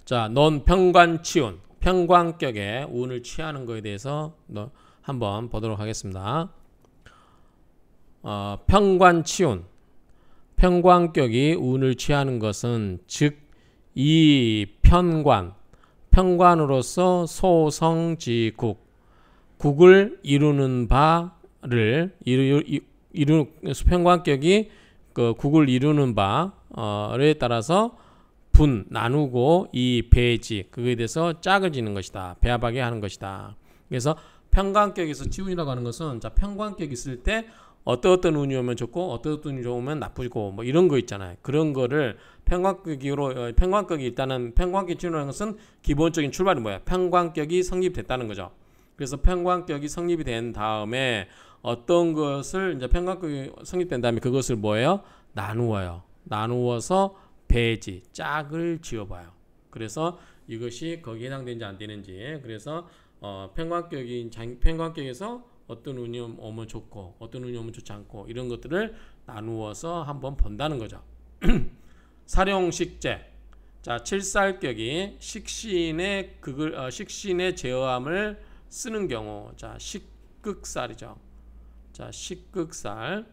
자, 넌 평관치운, 평관격의 운을 취하는 거에 대해서 한번 보도록 하겠습니다. 평관치운, 평관격이 운을 취하는 것은 즉 이 편관, 편관으로서 소성지국, 국을 이루는 바를 평관격이 그 국을 이루는 바에 따라서 분 나누고 이 배지 그거에 대해서 짝을 지는 것이다. 배합하게 하는 것이다. 그래서 평관격에서 지운이라고 하는 것은 자 평관격이 있을 때 어떤 운이 오면 좋고 어떤 운이 오면 나쁘고 뭐 이런 거 있잖아요. 그런 거를 평관격이 일단은 평관격이 지운이라는 것은 기본적인 출발이 뭐야? 평관격이 성립됐다는 거죠. 그래서 평관격이 성립이 된 다음에 어떤 것을 이제 평관격이 성립된 다음에 그것을 뭐예요? 나누어요. 나누어서 배지, 짝을 지어봐요. 그래서 이것이 거기에 해당되는지 안 되는지. 그래서 평관격에서 어떤 운이 오면 좋고 어떤 운이 오면 좋지 않고 이런 것들을 나누어서 한번 본다는 거죠. 사룡식재. 자, 칠살격이 식신의 식신의 제어함을 쓰는 경우. 자, 식극살이죠. 자, 식극살하는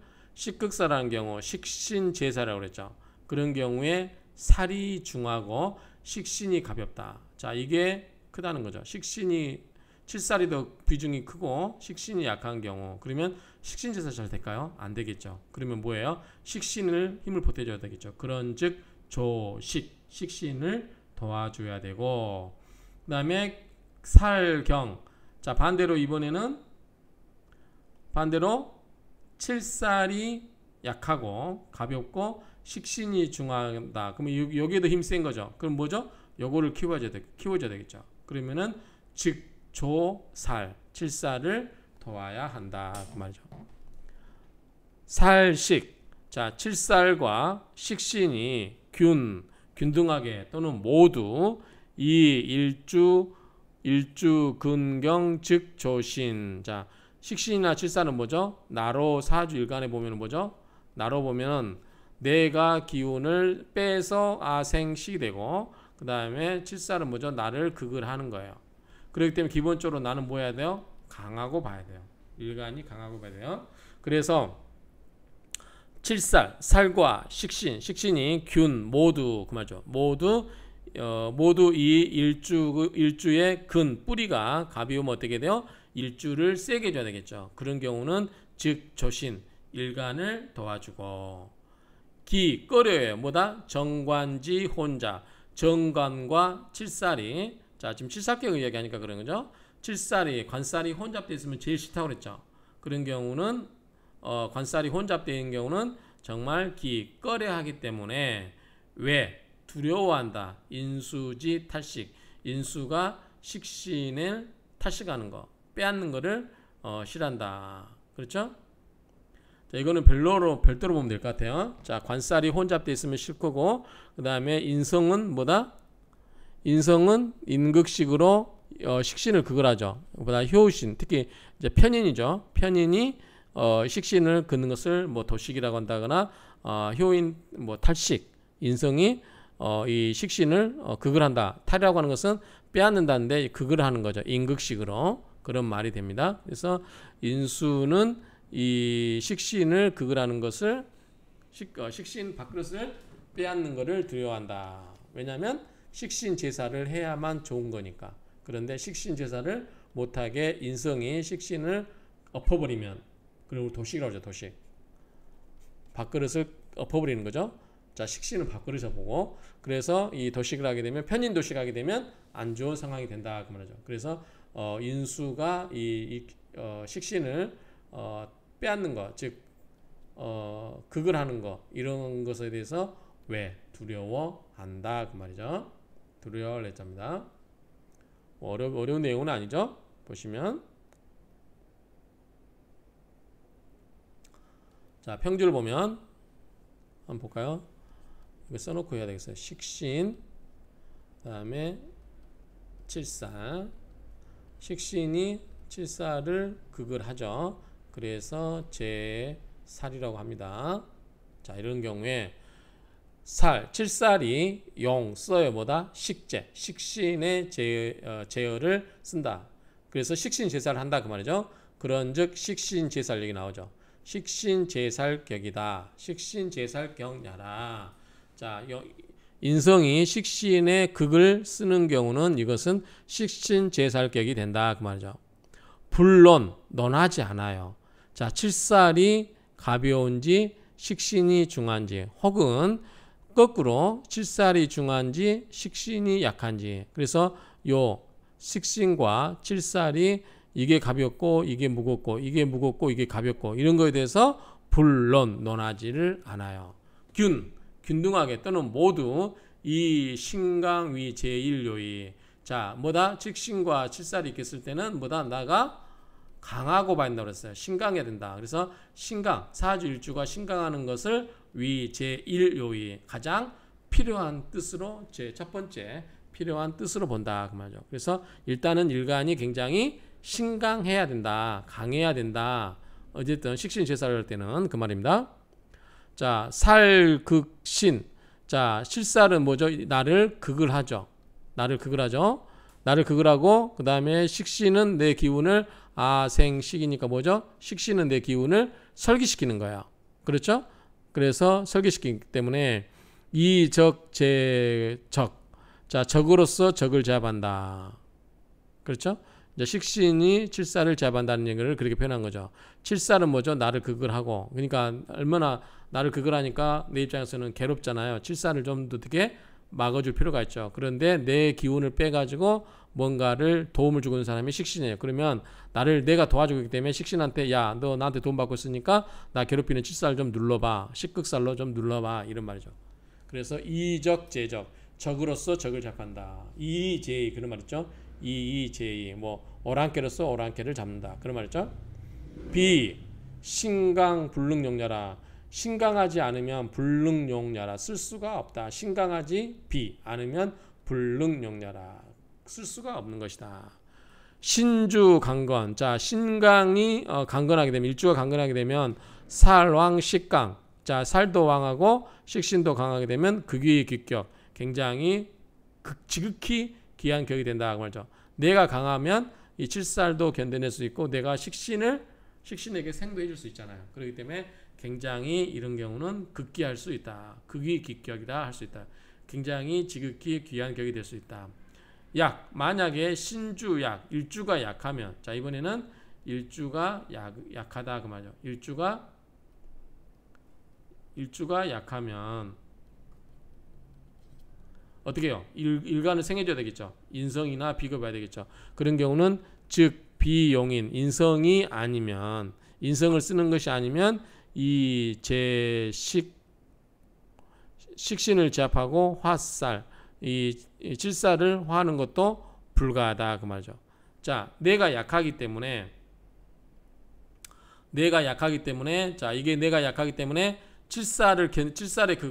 경우 식신제사라고 그랬죠. 그런 경우에 살이 중하고 식신이 가볍다. 자, 이게 크다는 거죠. 식신이 칠살이 더 비중이 크고 식신이 약한 경우 그러면 식신제사 잘 될까요? 안 되겠죠. 그러면 뭐예요? 식신을 힘을 보태줘야 되겠죠. 그런 즉 식신을 도와줘야 되고 그 다음에 살경. 자, 반대로 이번에는 칠살이 약하고 가볍고 식신이 중하다. 그러면 여기에도 힘 센 거죠. 그럼 뭐죠? 요거를 키워줘야 되겠죠. 그러면은 즉 조살, 칠살을 도와야 한다 그 말이죠. 살식. 자, 칠살과 식신이 균등하게 또는 모두 이 일주 근경 즉 조신. 자, 식신이나 칠살은 뭐죠? 나로 사주 일간에 보면 뭐죠? 나로 보면 내가 기운을 빼서 아생식이 되고 그 다음에 칠살은 뭐죠? 나를 극을 하는 거예요. 그렇기 때문에 기본적으로 나는 뭐 해야 돼요? 강하고 봐야 돼요. 일간이 강하고 봐야 돼요. 그래서 칠살, 살과 식신이 균 모두 그 말이죠. 모두 이 일주의 근 뿌리가 가벼우면 어떻게 돼요? 일주를 세게 해줘야 되겠죠. 그런 경우는 즉 조신 일간을 도와주고 기 꺼려요. 뭐다? 정관지 혼자 정관과 칠살이 자 지금 칠살격을 이야기하니까 그런 거죠. 칠살이 관살이 혼잡되어 있으면 제일 싫다고 그랬죠. 그런 경우는 관살이 혼잡되어 있는 경우는 정말 기 꺼려하기 때문에 왜 두려워한다. 인수지 탈식. 인수가 식신을 탈식하는 거 빼앗는 거를 싫어한다. 그렇죠? 자, 이거는 별도로 보면 될 것 같아요. 자, 관살이 혼잡되어 있으면 싫고 그 다음에 인성은 뭐다? 인성은 인극식으로 식신을 극을 하죠. 보다 효신, 특히 이제 편인이죠. 편인이 식신을 긋는 것을 뭐 도식이라고 한다거나 효인 뭐 탈식, 인성이 이 식신을 극을 한다. 탈이라고 하는 것은 빼앗는다는데 극을 하는 거죠. 인극식으로 그런 말이 됩니다. 그래서 인수는 이 식신을 극을 하는 것을 식신 밥그릇을 빼앗는 것을 두려워한다. 왜냐하면 식신 제사를 해야만 좋은 거니까. 그런데 식신 제사를 못하게 인성이 식신을 엎어버리면 그리고 도식이라고 하죠. 도식. 밥그릇을 엎어버리는 거죠. 자, 식신은 밥그릇을 보고 그래서 이 도식을 하게 되면 편인 도식을 하게 되면 안 좋은 상황이 된다 그 말이죠. 그래서 인수가 이 식신을 빼앗는 것, 즉 극을 하는 것 이런 것에 대해서 왜 두려워한다 그 말이죠. 두려워할 예자입니다. 어려운 내용은 아니죠. 보시면 자 평주를 보면 한번 볼까요? 이거 써놓고 해야 되겠어요. 식신 그 다음에 칠살 식신이 칠살을 극을 하죠. 그래서 제살이라고 합니다. 자 이런 경우에 살, 칠살이 용 써요. 뭐다? 식재, 식신의 제어를 쓴다. 그래서 식신제사를 한다 그 말이죠. 그런즉 식신제살 얘기 나오죠. 식신제살격이다. 식신제살격야라. 자, 인성이 식신의 극을 쓰는 경우는 이것은 식신제살격이 된다 그 말이죠. 불론, 논하지 않아요. 자, 칠살이 가벼운지 식신이 중한지, 혹은 거꾸로 칠살이 중한지 식신이 약한지. 그래서 요 식신과 칠살이 이게 가볍고 이게 무겁고 이게 무겁고 이게 가볍고 이런 거에 대해서 불론, 논하지를 않아요. 균등하게 또는 모두 이 신강위 제1요이. 자, 뭐다? 식신과 칠살이 있겠을 때는 뭐다? 나가 강하고 봐야 된다고 그랬어요. 신강해야 된다. 그래서 신강, 사주일주가 신강하는 것을 위 제1요이, 가장 필요한 뜻으로, 제 첫 번째 필요한 뜻으로 본다 그 말이죠. 그래서 일단은 일간이 굉장히 신강해야 된다, 강해야 된다. 어쨌든 식신제사를 할 때는 그 말입니다. 자, 살극신. 자, 실살은 뭐죠? 나를 극을 하죠. 나를 극을 하죠. 나를 극을 하고, 그 다음에 식신은 내 기운을, 생식이니까 뭐죠? 식신은 내 기운을 설기시키는 거예요. 그렇죠? 그래서 설기시키기 때문에 이적, 제적. 자, 적으로서 적을 제압한다. 그렇죠? 이제 식신이 칠살을 제압한다는 얘기를 그렇게 표현한 거죠. 칠살은 뭐죠? 나를 극을 하고. 그러니까 얼마나 나를 극을 하니까 내 입장에서는 괴롭잖아요. 칠살을 좀 더 어떻게 막아줄 필요가 있죠. 그런데 내 기운을 빼가지고 뭔가를 도움을 주고 있는 사람이 식신이에요. 그러면 내가 도와주고 있기 때문에 식신한테, 야, 너 나한테 도움 받고 있으니까 나 괴롭히는 칠살 좀 눌러봐. 식극살로 좀 눌러봐. 이런 말이죠. 그래서 이적, 제적. 적으로서 적을 잡한다. 이제이 그런 말 있죠. 이제이 뭐 오랑캐로서 오랑캐를 잡는다. 그런 말 있죠. 비 신강 불능용야라. 신강하지 않으면 불능용야라. 쓸 수가 없다. 신강하지 않으면 불능용야라. 쓸 수가 없는 것이다. 신주 강건. 자, 신강이 강건하게 되면, 일주가 강건하게 되면 살왕 식강. 자, 살도 왕하고 식신도 강하게 되면 극위 극격. 굉장히 지극히 귀한 격이 된다 그 말이죠. 내가 강하면 이 칠살도 견뎌낼 수 있고, 내가 식신에게 생도해 줄 수 있잖아요. 그렇기 때문에 굉장히 이런 경우는 극기할 수 있다. 극위 극격이다 할 수 있다. 굉장히 지극히 귀한 격이 될 수 있다. 약, 만약에 신주약, 일주가 약하면, 자, 이번에는 일주가 약하다 그 말이죠. 일주가 약하면 어떻게 해요? 일간을 생해줘야 되겠죠. 인성이나 비급해야 되겠죠. 그런 경우는 즉 비용인, 인성이 아니면, 인성을 쓰는 것이 아니면 이 식신을 제압하고 화살, 이 칠살을 화하는 것도 불가하다 그 말이죠. 자, 내가 약하기 때문에, 자, 이게 내가 약하기 때문에 칠살의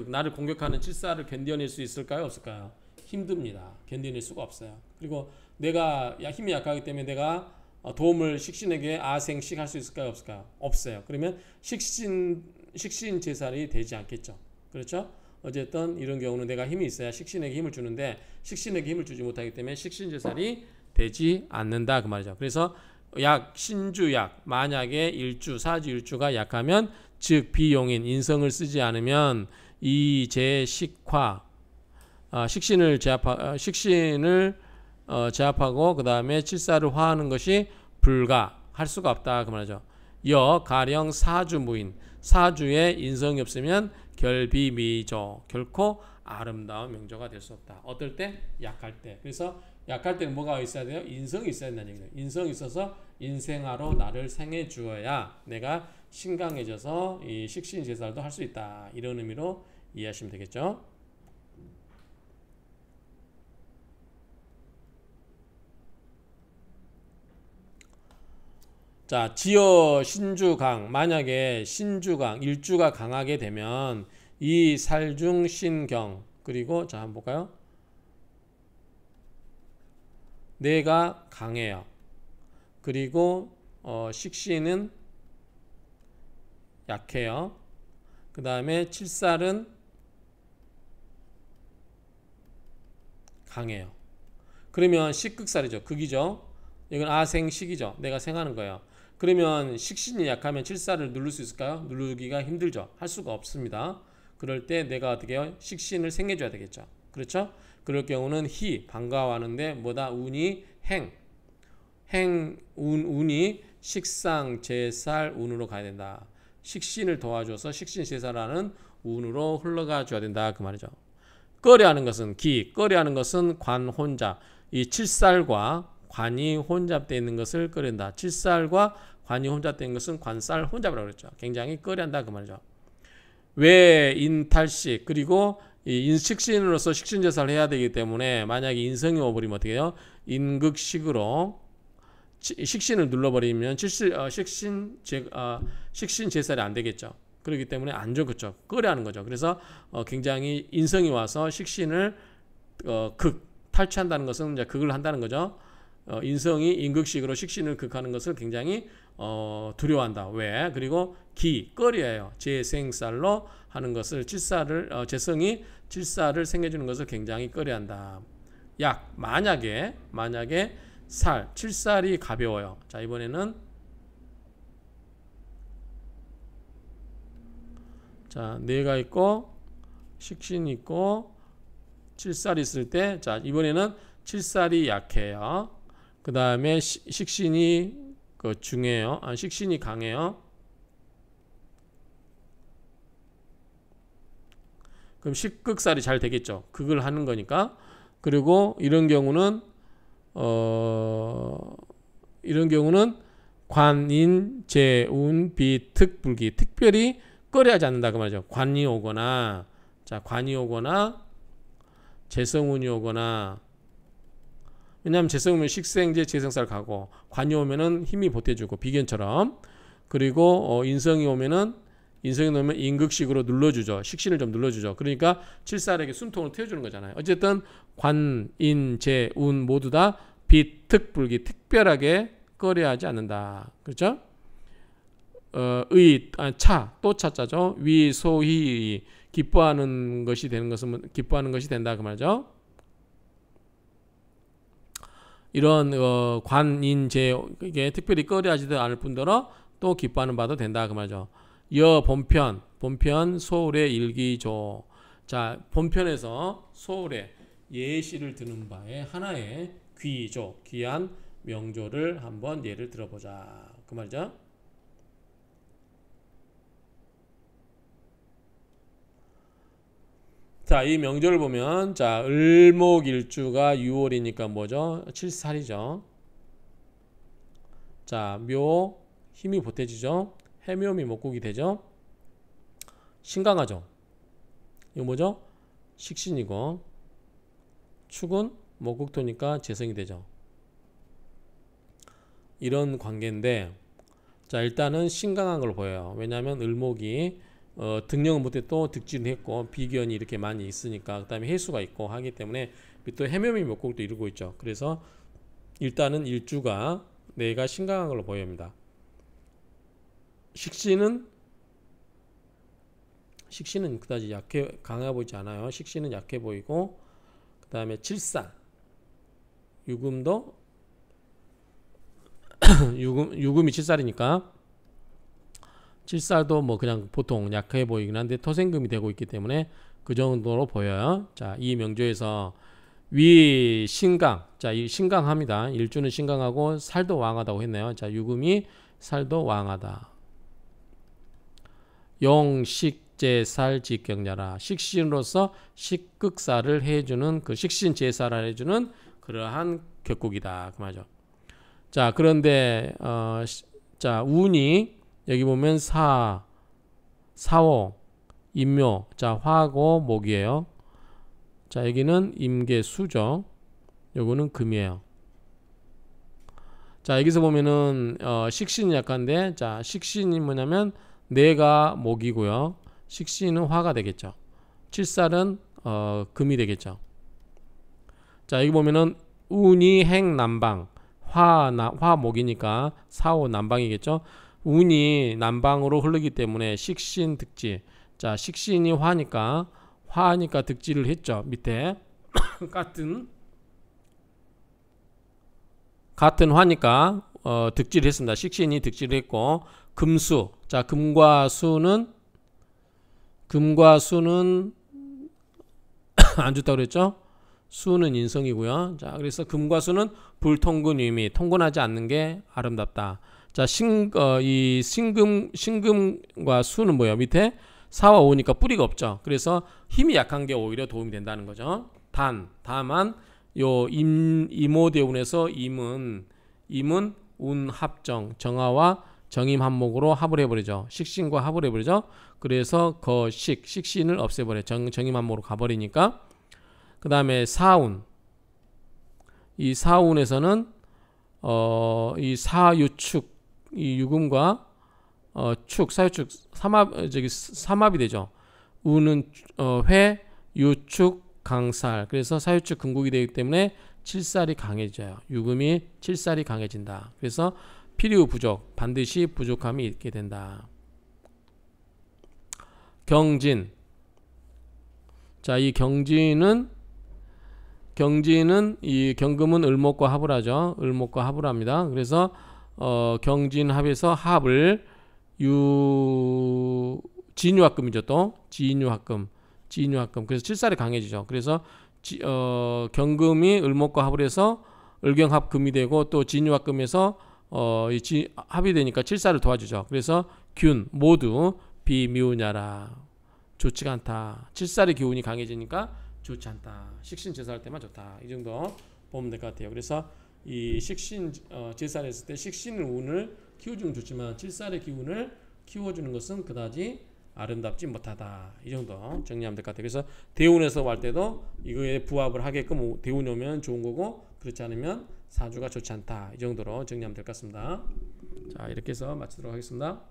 나를 공격하는 칠살을 견뎌낼 수 있을까요? 없을까요? 힘듭니다. 견뎌낼 수가 없어요. 그리고 내가 힘이 약하기 때문에 내가 도움을 식신에게 아생식 할 수 있을까요? 없을까요? 없어요. 그러면 식신 제살이 되지 않겠죠. 그렇죠? 어쨌든 이런 경우는 내가 힘이 있어야 식신에게 힘을 주는데, 식신에게 힘을 주지 못하기 때문에 식신 제살이 되지 않는다 그 말이죠. 그래서 신주약, 만약에 일주, 사주 일주가 약하면, 즉 비용인, 인성을 쓰지 않으면 이 제식화, 식신을 제압하고 그 다음에 칠살을 화하는 것이 불가할 수가 없다 그 말이죠. 가령 사주무인, 사주에 인성이 없으면 결비미조, 결코 아름다운 명조가 될 수 없다. 어떨 때? 약할 때. 그래서 약할 때는 뭐가 있어야 돼요? 인성이 있어야 된다는 얘기예요. 인성이 있어서 인생하로 나를 생해 주어야 내가 신강해져서 이 식신 제살도 할 수 있다. 이런 의미로 이해하시면 되겠죠. 자, 지어 신주강, 만약에 신주강, 일주가 강하게 되면 이 살중 신경, 그리고 자 한번 볼까요? 내가 강해요. 그리고 식신은 약해요. 그 다음에 칠살은 강해요. 그러면 식극살이죠. 극이죠. 이건 아생식이죠. 내가 생하는 거예요. 그러면 식신이 약하면 칠살을 누를 수 있을까요? 누르기가 힘들죠. 할 수가 없습니다. 그럴 때 내가 어떻게 해요? 식신을 생해줘야 되겠죠. 그렇죠? 그럴 경우는 희, 반가워하는데 뭐다? 운이 운이 식상, 제살, 운으로 가야 된다. 식신을 도와줘서 식신, 제살하는 운으로 흘러가 줘야 된다. 그 말이죠. 꺼려하는 것은 기, 꺼려하는 것은 관, 혼잡. 이 칠살과 관이 혼잡되어 있는 것을 꺼린다. 칠살과 관이 혼잡되어 있는 것은 관살, 혼잡이라고 그랬죠. 굉장히 꺼려한다. 그 말이죠. 왜 인탈식, 그리고 이 식신으로서 식신제사를 해야 되기 때문에 만약에 인성이 오버리면 어떻게 해요? 인극식으로 식신을 눌러버리면 식신 제살이 안 되겠죠. 그렇기 때문에 안 좋겠죠. 꺼려하는 거죠. 그래서 굉장히 인성이 와서 식신을 탈취한다는 것은 이제 극을 한다는 거죠. 인성이 인극식으로 식신을 극하는 것을 굉장히 두려워한다. 왜? 그리고 꺼려해요. 제생살로 하는 것을 재성이 칠살을 생겨주는 것을 굉장히 꺼려한다. 만약에 칠살이 가벼워요. 자, 이번에는 자, 뇌가 있고 식신이 있고 칠살이 있을 때, 자, 이번에는 칠살이 약해요. 그 다음에 식신이 중해요. 식신이 강해요. 그럼 식극살이 잘 되겠죠. 극을 하는 거니까. 그리고 이런 경우는 관인, 재운, 비특, 불기. 특별히 꺼려하지 않는다 그 말이죠. 관이 오거나, 자, 관이 오거나 재성운이 오거나. 왜냐하면 재성이면 식생제 재생살 가고, 관이 오면은 힘이 보태주고 비견처럼. 그리고 인성이 오면은 인극식으로 눌러주죠. 식신을 좀 눌러주죠. 그러니까 칠살에게 숨통을 트여주는 거잖아요. 어쨌든 관, 인, 재, 운 모두 다 비특, 불기, 특별하게 꺼려하지 않는다. 그렇죠? 또 차자죠. 위, 소, 희, 기뻐하는 것이 되는 것은 기뻐하는 것이 된다 그 말이죠. 이런 관, 인, 재 이게 특별히 꺼려하지도 않을 뿐더러 또 기뻐하는 바도 된다 그 말이죠. 본편 소울의 일기조. 자, 본편에서 소울의 예시를 드는 바에 하나의 귀조, 귀한 명조를 한번 예를 들어보자 그 말이죠. 자, 이 명조를 보면, 자, 을목일주가 6월이니까 뭐죠? 칠살이죠. 자, 묘, 힘이 보태지죠. 해묘미 목국이 되죠. 신강하죠. 이거 뭐죠? 식신이고, 축은 목국토니까 재성이 되죠. 이런 관계인데, 자, 일단은 신강한 걸 보여요. 왜냐하면 을목이 등령은 못해 또 득진을 했고 비견이 이렇게 많이 있으니까, 그 다음에 해수가 있고 하기 때문에 또 해묘미 목국도 이루고 있죠. 그래서 일단은 일주가 내가 신강한 걸로 보입니다. 식신은 그다지 강해 보이지 않아요. 식신은 약해 보이고, 그 다음에 칠살, 유금도 유금이 칠살이니까 칠살도 뭐 그냥 보통 약해 보이긴 한데 토생금이 되고 있기 때문에 그 정도로 보여요. 자, 이 명조에서 위 신강, 자, 이 신강합니다. 일주는 신강하고 살도 왕하다고 했네요. 자, 유금이 살도 왕하다. 용식제살 직경야라. 식신으로서 식극사를 해주는, 그 식신 제사를 해주는 그러한 격국이다 그 말이죠. 자, 그런데 자, 운이 여기 보면 사오, 임묘, 자, 화고 목이에요. 자, 여기는 임계수죠. 요거는 금이에요. 자, 여기서 보면은 식신이 약한데, 자, 식신이 뭐냐면 내가 목이고요. 식신은 화가 되겠죠. 칠살은 금이 되겠죠. 자, 여기 보면은 운이 행남방, 화목이니까 사오 남방이겠죠. 운이 남방으로 흐르기 때문에 식신 득지. 자, 식신이 화니까 득지를 했죠. 밑에 같은 같은 화니까 득지를 했습니다. 식신이 득지를 했고 금수. 자, 금과 수는 안 좋다고 그랬죠? 수는 인성이고요. 자, 그래서 금과 수는 불통근 유미, 통근하지 않는 게 아름답다. 자, 이 신금과 수는 뭐예요? 밑에 4와 5니까 뿌리가 없죠. 그래서 힘이 약한 게 오히려 도움이 된다는 거죠. 다만 요 임오대운에서 임은 운합정, 정화와 정임합목으로 합을 해버리죠. 식신과 합을 해버리죠. 그래서 식신을 없애버려. 정임합목으로 가버리니까. 그 다음에 사운. 이 사운에서는 이 사유축, 이 유금과 사유축 삼합이 되죠. 우는 회, 유축, 강살. 그래서 사유축 금국이 되기 때문에 칠살이 강해져요. 유금이 칠살이 강해진다. 그래서 필요 부족, 반드시 부족함이 있게 된다. 경진. 자, 이 경진은 이 경금은 을목과 합을 하죠. 을목과 합을 합니다. 그래서 경진합에서 합을 진유합금이죠. 또 진유합금. 그래서 칠살이 강해지죠. 그래서 경금이 을목과 합을 해서 을경합금이 되고 또 진유합금에서 합이 되니까 칠살을 도와주죠. 그래서 균 모두 비미우냐라. 좋지가 않다. 칠살의 기운이 강해지니까 좋지 않다. 식신 제사할 때만 좋다. 이 정도 보면 될 것 같아요. 그래서 이 식신 제사를 했을 때 식신을 운을 키워주면 좋지만 칠살의 기운을 키워주는 것은 그다지 아름답지 못하다. 이 정도 정리하면 될 것 같아요. 그래서 대운에서 할 때도 이거에 부합을 하게끔 대운이 오면 좋은 거고 그렇지 않으면 사주가 좋지 않다. 이 정도로 정리하면 될 것 같습니다. 자, 이렇게 해서 마치도록 하겠습니다.